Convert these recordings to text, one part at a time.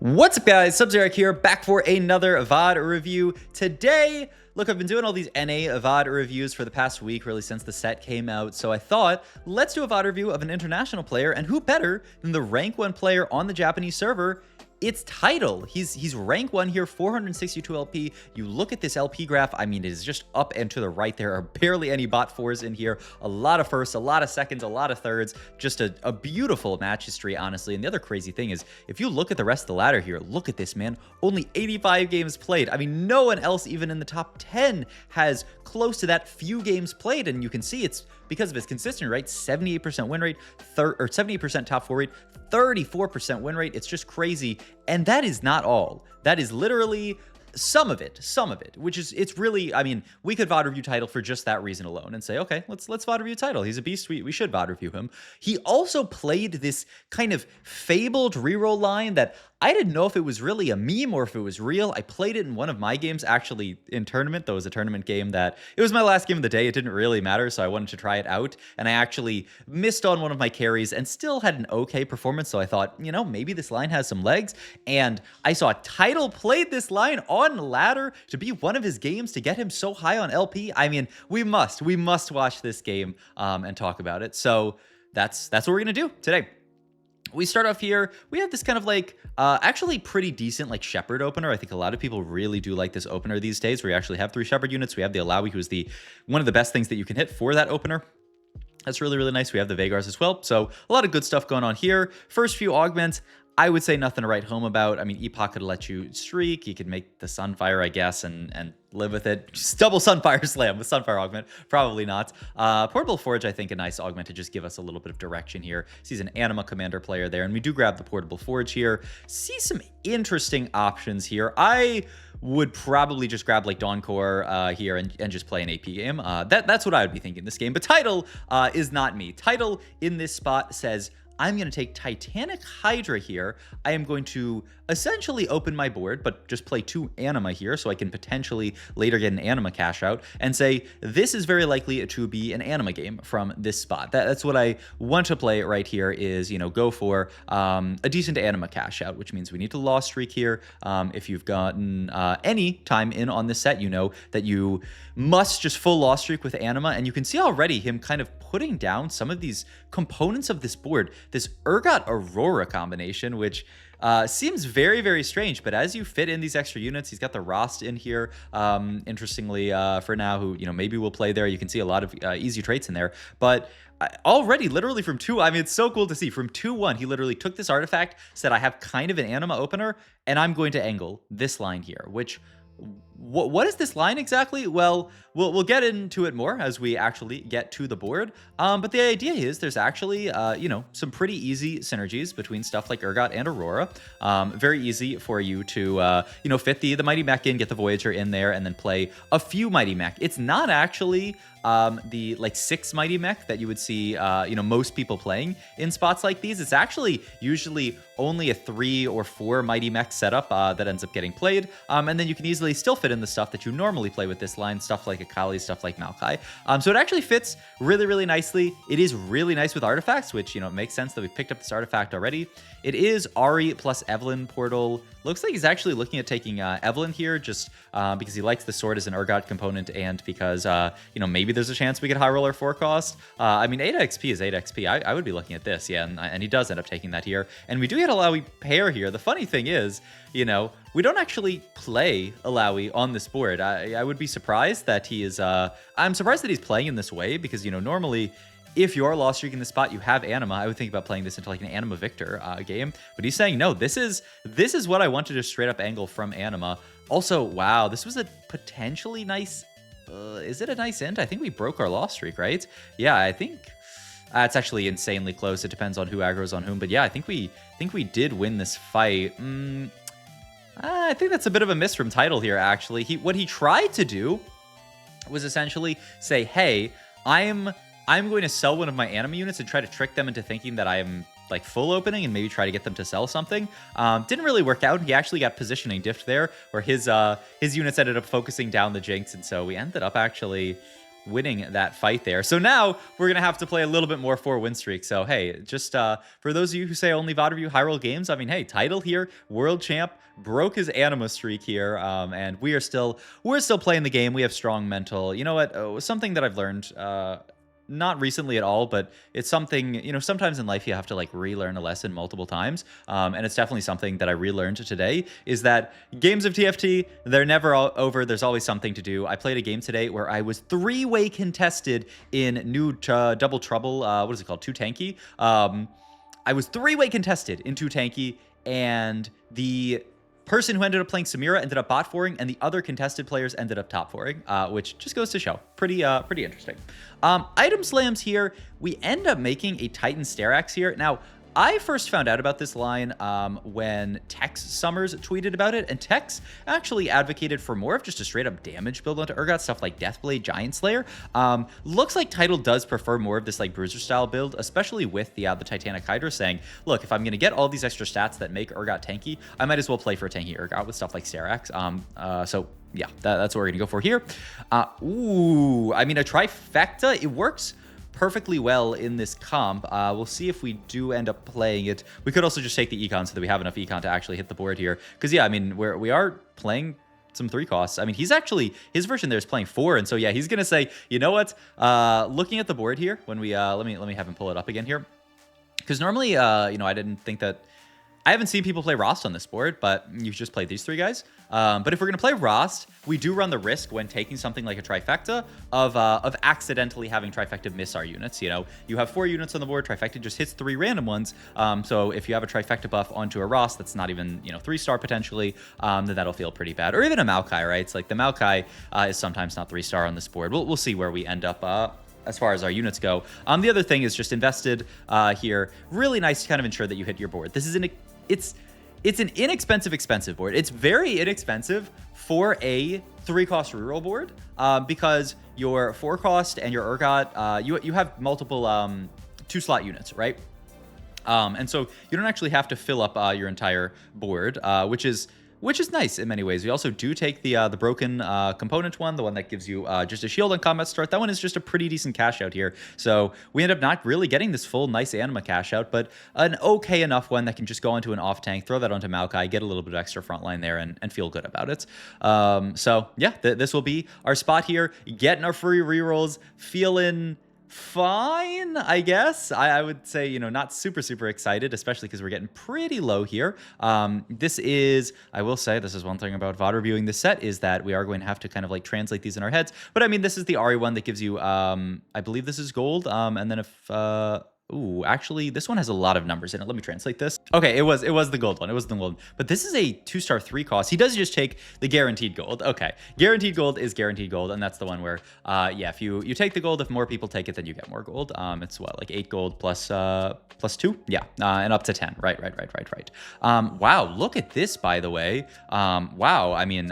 What's up, guys? Sub-Zero here, back for another VOD review. Today, look, I've been doing all these NA VOD reviews for the past week, really since the set came out, so I thought, let's do a VOD review of an international player, and who better than the rank 1 player on the Japanese server? It's Tidal. He's rank 1 here, 462 LP. You look at this LP graph, I mean, it is just up and to the right. There are barely any bot 4s in here. A lot of firsts, a lot of seconds, a lot of thirds. Just a beautiful match history, honestly. And the other crazy thing is, if you look at the rest of the ladder here, look at this, man. Only 85 games played. I mean, no one else, even in the top 10, has close to that few games played. And you can see it's because of his consistency, right? 78% win rate, or 70% top 4 rate, 34% win rate. It's just crazy. And that is not all. That is literally some of it, which is, it's really, I mean, we could VOD review Tidal for just that reason alone and say, okay, let's VOD review Tidal. He's a beast. We should VOD review him. He also played this kind of fabled reroll line that I didn't know if it was really a meme or if it was real. I played it in one of my games, actually in tournament. That was a tournament game that, it was my last game of the day. It didn't really matter, so I wanted to try it out. And I actually missed on one of my carries and still had an okay performance. So I thought, you know, maybe this line has some legs. And I saw Tidal played this line on ladder to be one of his games to get him so high on LP. I mean, we must watch this game and talk about it. So that's what we're gonna do today. We start off here, we have this kind of like, actually pretty decent like Shepherd opener. I think a lot of people really do like this opener these days. We actually have 3 Shepherd units. We have the Alawi, who is one of the best things that you can hit for that opener. That's really, really nice. We have the Vagars as well. So a lot of good stuff going on here. First few augments, I would say nothing to write home about. I mean, Epoch could let you streak. You could make the Sunfire, I guess, and live with it. Just double Sunfire Slam with Sunfire Augment. Probably not. Portable Forge, I think, a nice augment to just give us a little bit of direction here. Sees an Anima Commander player there, and we do grab the Portable Forge here. See some interesting options here. I would probably just grab like Dawn Core here and just play an AP game. That's what I would be thinking this game. But Tidal is not me. Tidal in this spot says, I'm going to take Titanic Hydra here. I am going to essentially open my board, but just play 2 Anima here so I can potentially later get an Anima cash out and say, this is very likely to be an Anima game from this spot. That's what I want to play right here is, you know, go for a decent Anima cash out, which means we need to lost streak here. If you've gotten any time in on this set, you know that you must just full lost streak with Anima, and you can see already him kind of putting down some of these components of this board. This Urgot Aurora combination, which seems very, very strange, but as you fit in these extra units, he's got the Rost in here, interestingly, for now, who, you know, maybe will play there. You can see a lot of easy traits in there, but already, literally from 2, I mean, it's so cool to see. From 2-1, he literally took this artifact, said, I have kind of an Anima opener, and I'm going to angle this line here, which... What is this line exactly? Well, we'll get into it more as we actually get to the board. But the idea is there's actually, you know, some pretty easy synergies between stuff like Urgot and Aurora. Very easy for you to, you know, fit the Mighty Mech in, get the Voyager in there, and then play a few Mighty Mech. It's not actually the like 6 Mighty Mech that you would see, you know, most people playing in spots like these. It's actually usually only a 3 or 4 Mighty Mech setup that ends up getting played. And then you can easily still fit in the stuff that you normally play with this line, stuff like Akali, stuff like Maokai. So it actually fits really, really nicely. It is really nice with artifacts, which, you know, it makes sense that we picked up this artifact already. It is Ari plus Evelyn portal. Looks like he's actually looking at taking Evelyn here just because he likes the sword as an Urgot component and because, you know, maybe there's a chance we get high roller 4 cost. I mean, 8 XP is 8 XP. I would be looking at this, yeah, and he does end up taking that here. And we do get Alawi pair here. The funny thing is, you know, we don't actually play Alawi on this board. I would be surprised that he is, I'm surprised that he's playing in this way because, you know, normally if you are lost streak in the spot, you have Anima. I would think about playing this into like an Anima Victor game, but he's saying, no, this is what I want to just straight up angle from Anima. Also, wow, this was a potentially nice, is it a nice end? I think we broke our lost streak, right? Yeah, I think it's actually insanely close. It depends on who aggroes on whom, but yeah, I think we did win this fight. I think that's a bit of a miss from Tidal here, actually. What he tried to do was essentially say, hey, I'm going to sell one of my Anima units and try to trick them into thinking that I am like full opening and maybe try to get them to sell something. Didn't really work out. He actually got positioning diffed there where his units ended up focusing down the Jinx, and so we ended up actually winning that fight there. So now we're going to have to play a little bit more for win streak. So, hey, just for those of you who say only VOD review high roll games, I mean, hey, title here, world champ, broke his anima streak here, and we're still playing the game. We have strong mental. You know what? Something that I've learned, not recently at all, but it's something, you know, sometimes in life you have to like relearn a lesson multiple times. And it's definitely something that I relearned today, is that games of TFT, they're never over. There's always something to do. I played a game today where I was 3-way contested in new Double Trouble. What is it called? 2 Tanky. I was 3-way contested in 2 Tanky, and the person who ended up playing Samira ended up bot foring, and the other contested players ended up top foring, which just goes to show. Pretty interesting. Item slams here, we end up making a Titan Starax here. Now, I first found out about this line when Tex Summers tweeted about it, and Tex actually advocated for more of just a straight up damage build onto Urgot, stuff like Deathblade, Giant Slayer. Looks like Title does prefer more of this like Bruiser style build, especially with the Titanic Hydra, saying, look, if I'm going to get all these extra stats that make Urgot tanky, I might as well play for a tanky Urgot with stuff like Starax. So yeah, that's what we're going to go for here. Ooh, I mean, a trifecta, it works perfectly well in this comp. We'll see if we do end up playing it. We could also just take the econ so that we have enough econ to actually hit the board here. Because yeah, I mean, we are playing some 3 costs. I mean, he's actually, his version there is playing 4, and so yeah, he's gonna say, you know what? Looking at the board here, when we let me have him pull it up again here. Because normally, you know, I didn't think that. I haven't seen people play Rost on this board, but you've just played these 3 guys. But if we're going to play Rost, we do run the risk when taking something like a Trifecta of accidentally having Trifecta miss our units. You know, you have 4 units on the board, Trifecta just hits 3 random ones. So if you have a Trifecta buff onto a Rost that's not even, you know, 3-star potentially, then that'll feel pretty bad. Or even a Maokai, right? It's like the Maokai is sometimes not 3-star on this board. We'll see where we end up as far as our units go. The other thing is just invested here. Really nice to kind of ensure that you hit your board. This is it's an expensive board. It's very inexpensive for a 3-cost reroll board because your 4-cost and your Urgot, you have multiple 2-slot units, right? And so you don't actually have to fill up your entire board, which is nice in many ways. We also do take the broken component one, the one that gives you just a shield on combat start. That one is just a pretty decent cash out here. So we end up not really getting this full nice anima cash out, but an okay enough one that can just go into an off tank, throw that onto Maokai, get a little bit of extra frontline there, and feel good about it. So yeah, this will be our spot here. Getting our free rerolls, feeling fine, I guess. I would say, you know, not super excited, especially because we're getting pretty low here. This is, I will say, this is one thing about VOD reviewing this set, is that we are going to have to kind of like translate these in our heads. But I mean, this is the Ari one that gives you, I believe this is gold. And then if, ooh, actually, this one has a lot of numbers in it. Let me translate this. Okay, it was the gold one. It was the gold. But this is a 2-star 3 cost. He does just take the guaranteed gold. Okay, guaranteed gold is guaranteed gold, and that's the one where, yeah, if you take the gold, if more people take it, then you get more gold. It's what, like 8 gold plus 2? Yeah, and up to 10. Right. Wow, look at this, by the way. Wow, I mean,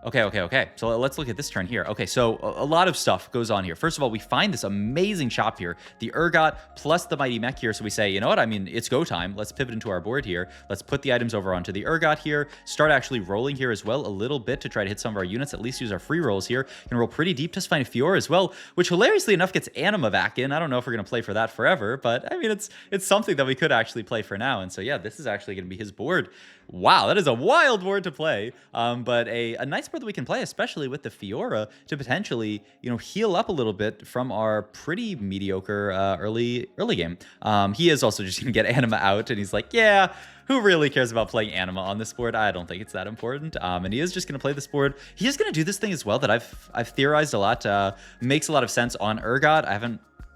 Okay. So let's look at this turn here. Okay, so a lot of stuff goes on here. First of all, we find this amazing shop here, the Urgot plus the Mighty Mech here. So we say, you know what? I mean, it's go time. Let's pivot into our board here. Let's put the items over onto the Urgot here. Start actually rolling here as well a little bit to try to hit some of our units. At least use our free rolls here. Can roll pretty deep. Just find Fiora as well, which hilariously enough gets Anima back in. I don't know if we're going to play for that forever, but I mean, it's something that we could actually play for now. And so yeah, this is actually going to be his board. Wow, that is a wild board to play, but a nice board that we can play, especially with the Fiora, to potentially, you know, heal up a little bit from our pretty mediocre early game. He is also just going to get Anima out, and he's like, yeah, who really cares about playing Anima on this board? I don't think it's that important. And he is just going to play this board. He is going to do this thing as well that I've theorized a lot. Makes a lot of sense on Urgot.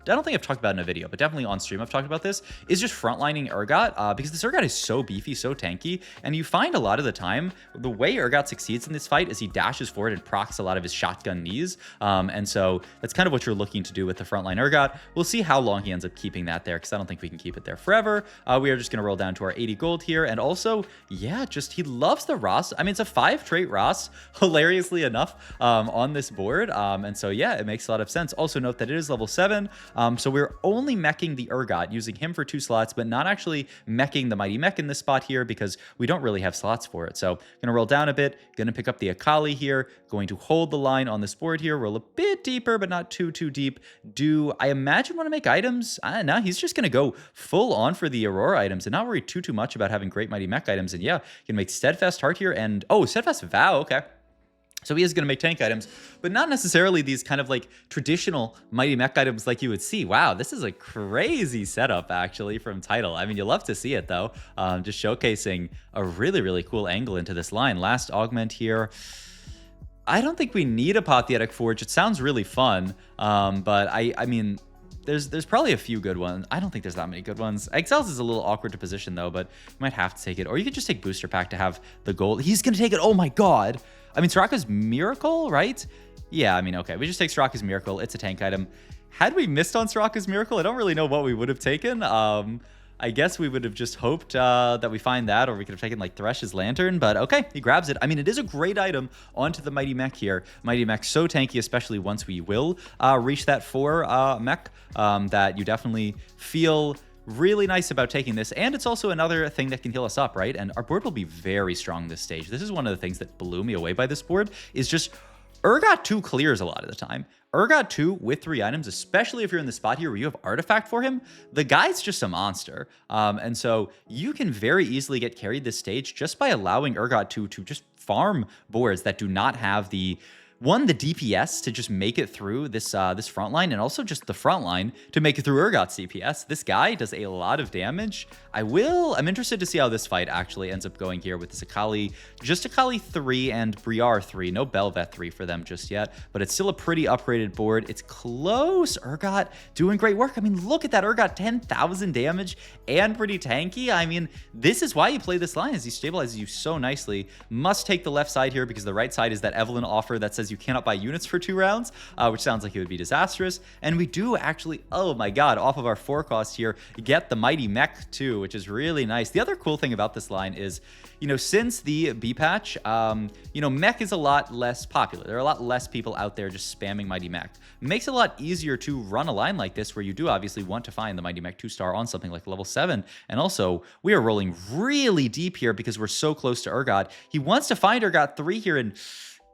I don't think I've talked about it in a video, but definitely on stream I've talked about this, is just frontlining Urgot, because this Urgot is so beefy, so tanky, and you find a lot of the time, the way Urgot succeeds in this fight is he dashes forward and procs a lot of his shotgun knees, and so that's kind of what you're looking to do with the frontline Urgot. We'll see how long he ends up keeping that there, because I don't think we can keep it there forever. We are just going to roll down to our 80 gold here, and also, yeah, just he loves the Ross. I mean, it's a 5-trait Ross, hilariously enough, on this board, and so yeah, it makes a lot of sense. Also note that it is level 7, So we're only meching the Urgot, using him for 2 slots, but not actually meching the Mighty Mech in this spot here because we don't really have slots for it. So gonna roll down a bit, gonna pick up the Akali here, going to hold the line on this board here, roll a bit deeper, but not too deep. Do I imagine want to make items? No, he's just gonna go full on for the Aurora items and not worry too much about having great Mighty Mech items. And yeah, you can make Steadfast Heart here and, oh, Steadfast Vow, okay. So he is going to make tank items, but not necessarily these kind of like traditional Mighty Mech items like you would see. Wow, this is a crazy setup actually from Tidal. I mean, you love to see it though. Just showcasing a really cool angle into this line. Last augment here. I don't think we need a Apotheotic Forge. It sounds really fun, but I mean, there's probably a few good ones. I don't think there's that many good ones. Excel's is a little awkward to position though, but you might have to take it. Or you could just take Booster Pack to have the gold. He's going to take it. Oh my god. I mean, Soraka's Miracle, right? Yeah, I mean, okay. We just take Soraka's Miracle. It's a tank item. Had we missed on Soraka's Miracle, I don't really know what we would have taken. I guess we would have just hoped that we find that, or we could have taken like Thresh's Lantern, but okay, he grabs it. I mean, it is a great item onto the Mighty Mech here. Mighty Mech so tanky, especially once we will reach that 4 mech, that you definitely feel really nice about taking this. And it's also another thing that can heal us up, right? And our board will be very strong this stage. This is one of the things that blew me away by this board, is just Urgot 2 clears a lot of the time. Urgot 2 with 3 items, especially if you're in the spot here where you have Artifact for him, the guy's just a monster. And so you can very easily get carried this stage just by allowing Urgot 2 to just farm boards that do not have the DPS to just make it through this this front line, and also just the front line to make it through Urgot's DPS. This guy does a lot of damage. I'm interested to see how this fight actually ends up going here with this Akali, just Akali 3 and Briar 3, no Bel'Veth 3 for them just yet, but it's still a pretty upgraded board. It's close. Urgot doing great work. I mean, look at that. Urgot 10,000 damage and pretty tanky. I mean, this is why you play this line, as he stabilizes you so nicely. Must take the left side here because the right side is that Evelyn offer that says you cannot buy units for 2 rounds, which sounds like it would be disastrous. And we do actually, oh my god, off of our 4 cost here, get the Mighty Mech too, which is really nice. The other cool thing about this line is, you know, since the B patch, you know, Mech is a lot less popular. There are a lot less people out there just spamming Mighty Mech. Makes it a lot easier to run a line like this where you do obviously want to find the Mighty Mech 2-star on something like level 7. And also, we are rolling really deep here because we're so close to Urgot. He wants to find Urgot 3 here and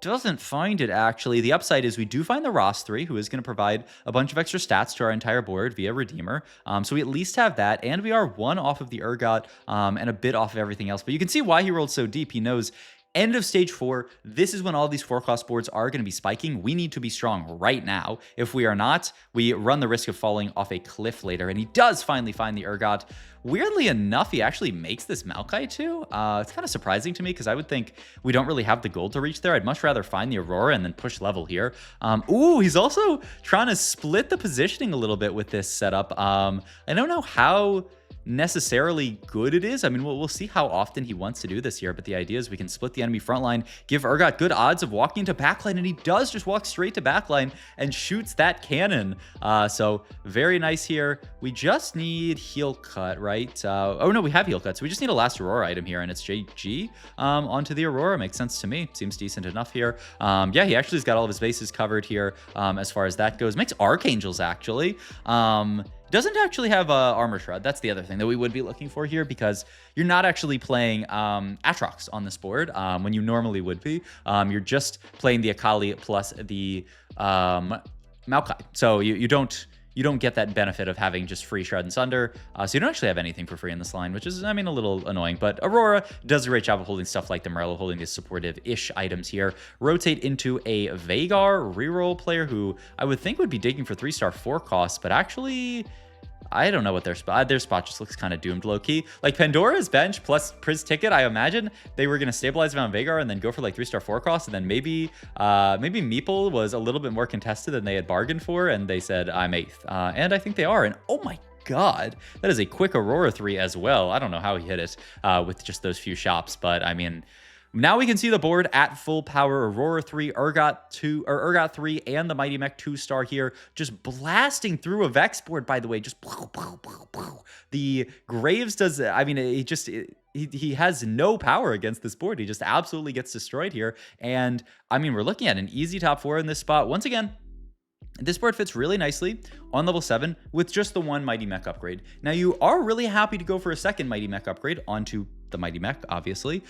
doesn't find it actually. The upside is we do find the Ross 3, who is going to provide a bunch of extra stats to our entire board via Redeemer. So we at least have that, and we are 1 off of the Urgot and a bit off of everything else. But you can see why he rolled so deep. He knows end of stage 4, this is when all these 4-cost boards are going to be spiking. We need to be strong right now. If we are not, we run the risk of falling off a cliff later. And he does finally find the Urgot. Weirdly enough, he actually makes this Maokai too. It's kind of surprising to me because I would think we don't really have the gold to reach there. I'd much rather find the Aurora and then push level here. Ooh, he's also trying to split the positioning a little bit with this setup. I don't know how necessarily good it is. I mean, we'll see how often he wants to do this here, but the idea is we can split the enemy front line, give Urgot good odds of walking to backline, and he does just walk straight to backline and shoots that cannon. So very nice here. We just need heal cut, right? Oh no, we have heal cut, so we just need a last Aurora item here, and it's JG onto the Aurora. Makes sense to me. Seems decent enough here. Yeah, he actually has got all of his bases covered here as far as that goes. Makes Archangels actually. Doesn't actually have Armor Shroud. That's the other thing that we would be looking for here, because you're not actually playing Atrox on this board when you normally would be. You're just playing the Akali plus the Maokai. So you don't get that benefit of having just free Shroud and Sunder. So you don't actually have anything for free in this line, which is, I mean, a little annoying. But Aurora does a great job of holding stuff like the Morello, holding these supportive-ish items here. Rotate into a Veigar reroll player who I would think would be digging for 3-star 4 costs, but actually, I don't know what their spot just looks kind of doomed low-key. Like Pandora's bench plus Priz ticket, I imagine they were going to stabilize around Veigar and then go for like 3-star 4 costs, and then maybe Meeple was a little bit more contested than they had bargained for, and they said I'm 8th, and I think they are. And oh my god, that is a quick Aurora 3 as well. I don't know how he hit it with just those few shops, but I mean, now we can see the board at full power. Aurora 3, Urgot 3, and the Mighty Mech 2-star here, just blasting through a Vex board, by the way. Just the Graves does, I mean, he has no power against this board. He just absolutely gets destroyed here. And I mean, we're looking at an easy top 4 in this spot. Once again, This board fits really nicely on level 7 with just the one Mighty Mech upgrade. Now, you are really happy to go for a second Mighty Mech upgrade onto the Mighty Mech, obviously.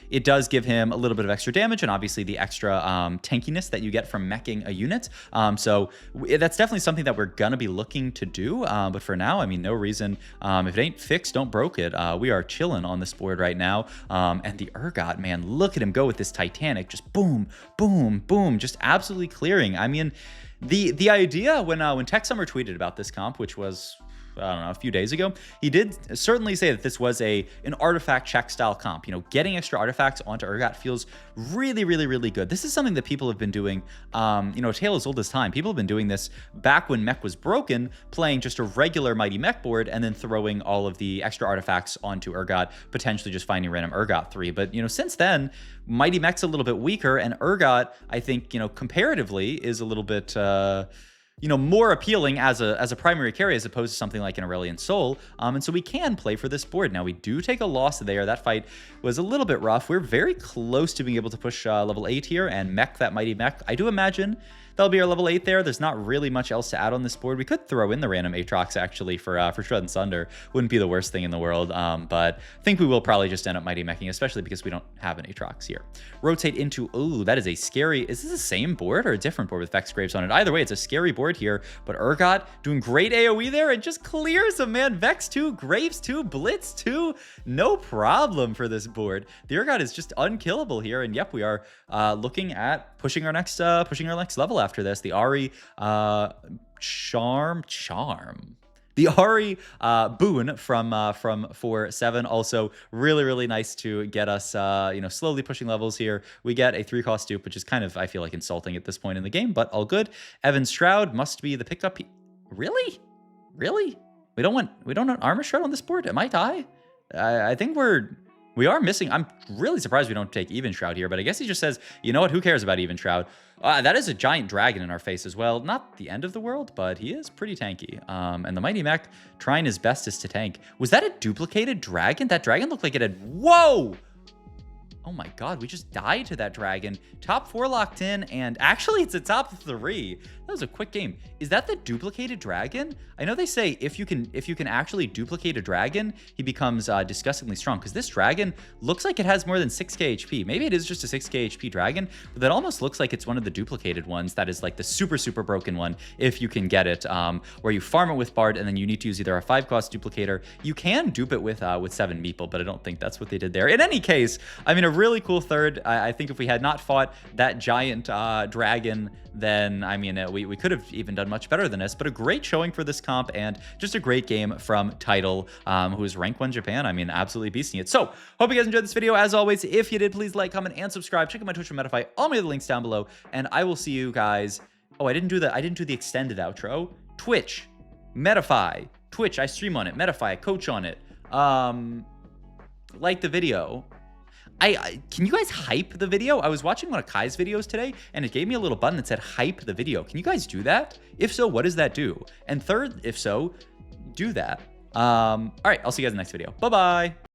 It does give him a little bit of extra damage and obviously the extra tankiness that you get from meching a unit. So that's definitely something that we're going to be looking to do. But for now, I mean, no reason. If it ain't fixed, don't broke it. We are chilling on this board right now. And the Urgot, man, look at him go with this Titanic. Just boom, boom, boom, just absolutely clearing. I mean, the idea when Tech Summer tweeted about this comp, which was, I don't know, a few days ago, he did certainly say that this was an artifact check style comp. You know, getting extra artifacts onto Urgot feels really, really, really good. This is something that people have been doing, you know, a tale as old as time. People have been doing this back when Mech was broken, playing just a regular Mighty Mech board and then throwing all of the extra artifacts onto Urgot, potentially just finding random Urgot 3. But, you know, since then, Mighty Mech's a little bit weaker, and Urgot, I think, you know, comparatively is a little bit, you know, more appealing as a primary carry as opposed to something like an Aurelian Soul. And so we can play for this board. Now, we do take a loss there. That fight was a little bit rough. We're very close to being able to push level 8 here and mech that Mighty Mech. I do imagine that'll be our level 8 there. There's not really much else to add on this board. We could throw in the random Aatrox actually for Shred and Sunder. Wouldn't be the worst thing in the world, but I think we will probably just end up Mighty Meching, especially because we don't have an Aatrox here. Rotate into, ooh, that is a scary, is this the same board or a different board with Vex Graves on it? Either way, it's a scary board here, but Urgot doing great AoE there and just clears him, man. Vex 2, Graves 2, Blitz 2, no problem for this board. The Urgot is just unkillable here, and yep, we are looking at pushing our next level after this. The Ahri charm. The Ahri boon from 4/7 also really, really nice to get us, you know, slowly pushing levels here. We get a 3-cost dupe, which is kind of, I feel like, insulting at this point in the game, but all good. Evan's Shroud must be the pickup. Really? We don't want Armor Shroud on this board? Am I die? I think we are missing. I'm really surprised we don't take Even Shroud here, but I guess he just says, you know what, who cares about Even Shroud? That is a giant dragon in our face as well. Not the end of the world, but he is pretty tanky. And the Mighty Mech trying his bestest to tank. Was that a duplicated dragon? That dragon looked like it had, whoa! Oh my god, we just died to that dragon. Top 4 locked in, and actually it's a top 3. That was a quick game. Is that the duplicated dragon? I know they say if you can actually duplicate a dragon, he becomes disgustingly strong, because this dragon looks like it has more than 6k HP. Maybe it is just a 6k HP dragon, but that almost looks like it's one of the duplicated ones that is like the super, super broken one, if you can get it, where you farm it with Bard, and then you need to use either a 5-cost duplicator. You can dupe it with 7 meeple, but I don't think that's what they did there. In any case, I mean, a really cool third. I think if we had not fought that giant dragon, then, I mean, we could have even done much better than this, but a great showing for this comp, and just a great game from Tidal, who is rank 1 Japan. I mean, absolutely beasting it. So, hope you guys enjoyed this video. As always, if you did, please like, comment, and subscribe. Check out my Twitch and Metafy. All my other links down below, and I will see you guys. Oh, I didn't do the extended outro. Twitch, Metafy, Twitch, I stream on it. Metafy, I coach on it. Like the video. Can you guys hype the video? I was watching one of Kai's videos today, and it gave me a little button that said hype the video. Can you guys do that? If so, what does that do? And third, if so, do that. All right, I'll see you guys in the next video. Bye-bye.